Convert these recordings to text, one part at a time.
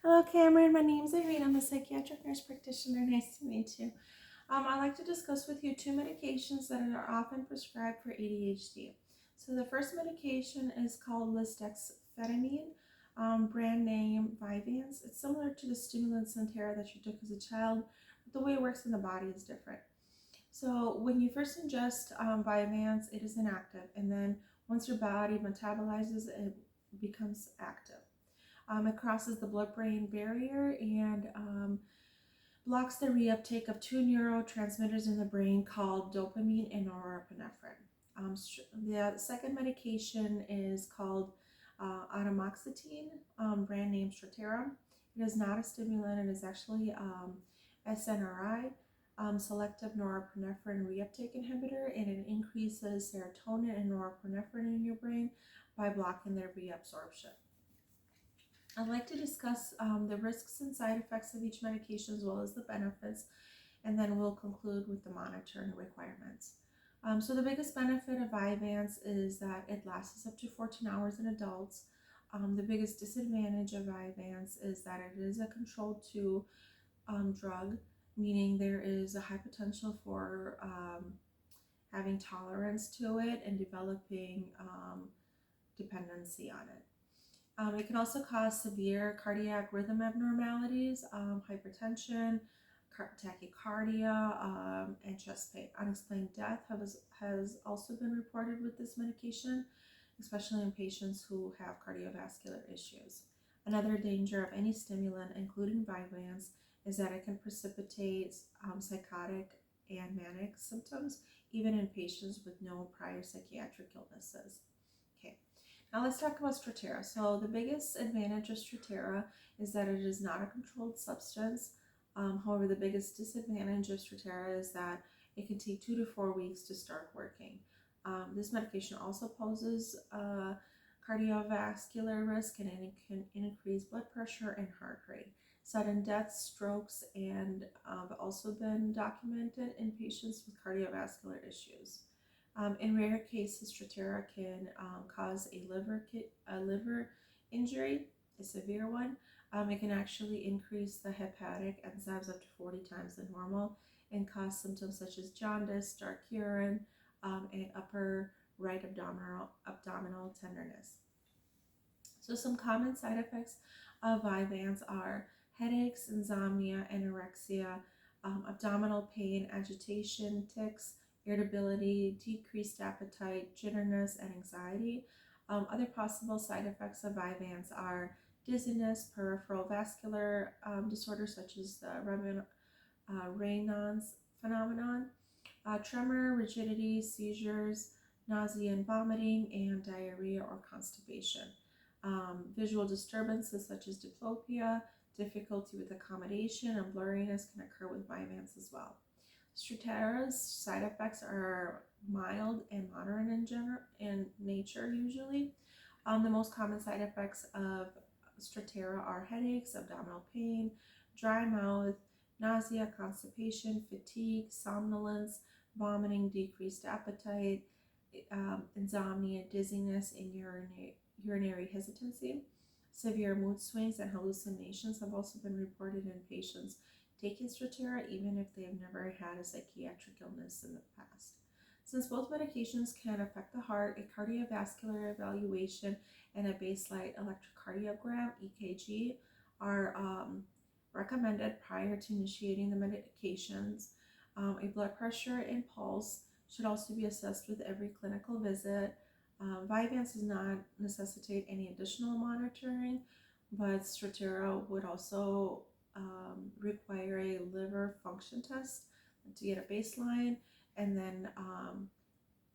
Hello, Cameron. My name is Irene. I'm a psychiatric nurse practitioner. Nice to meet you. I'd like to discuss with you two medications that are often prescribed for ADHD. So the first medication is called lisdexamfetamine, brand name Vyvanse. It's similar to the stimulant Strattera that you took as a child, but the way it works in the body is different. So when you first ingest Vyvanse, it is inactive, and then once your body metabolizes, it becomes active. It crosses the blood-brain barrier and blocks the reuptake of two neurotransmitters in the brain called dopamine and norepinephrine. The second medication is called atomoxetine, brand name Strattera. It is not a stimulant. It is actually SNRI, selective norepinephrine reuptake inhibitor, and it increases serotonin and norepinephrine in your brain by blocking their reabsorption. I'd like to discuss the risks and side effects of each medication as well as the benefits, and then we'll conclude with the monitoring requirements. So the biggest benefit of Vyvanse is that it lasts up to 14 hours in adults. The biggest disadvantage of Vyvanse is that it is a controlled 2 drug, meaning there is a high potential for having tolerance to it and developing dependency on it. It can also cause severe cardiac rhythm abnormalities, hypertension, tachycardia, and chest pain. Unexplained death has also been reported with this medication, especially in patients who have cardiovascular issues. Another danger of any stimulant, including Vyvanse, is that it can precipitate psychotic and manic symptoms, even in patients with no prior psychiatric illnesses. Okay. Now let's talk about Strattera. So the biggest advantage of Strattera is that it is not a controlled substance. However, the biggest disadvantage of Strattera is that it can take 2 to 4 weeks to start working. This medication also poses cardiovascular risk, and it can increase blood pressure and heart rate. Sudden deaths, strokes, and have also been documented in patients with cardiovascular issues. In rare cases, Strattera can cause a liver injury, a severe one. It can actually increase the hepatic enzymes up to 40 times the normal and cause symptoms such as jaundice, dark urine, and upper right abdominal tenderness. So some common side effects of Vyvanse are headaches, insomnia, anorexia, abdominal pain, agitation, tics, irritability, decreased appetite, jitterness, and anxiety. Other possible side effects of Vyvanse are dizziness, peripheral vascular disorders such as the Raynaud's phenomenon, tremor, rigidity, seizures, nausea and vomiting, and diarrhea or constipation. Visual disturbances such as diplopia, difficulty with accommodation, and blurriness can occur with Vyvanse as well. Strattera's side effects are mild and moderate in nature usually. The most common side effects of Strattera are headaches, abdominal pain, dry mouth, nausea, constipation, fatigue, somnolence, vomiting, decreased appetite, insomnia, dizziness, and urinary hesitancy. Severe mood swings and hallucinations have also been reported in patients taking Strattera, even if they have never had a psychiatric illness in the past. Since both medications can affect the heart, a cardiovascular evaluation and a baseline electrocardiogram (EKG) are recommended prior to initiating the medications. A blood pressure and pulse should also be assessed with every clinical visit. Vyvanse does not necessitate any additional monitoring, but Strattera would also require a liver function test to get a baseline, and then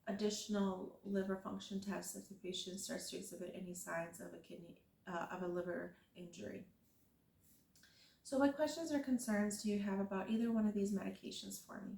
additional liver function tests if the patient starts to exhibit any signs of a liver injury. So what questions or concerns do you have about either one of these medications for me?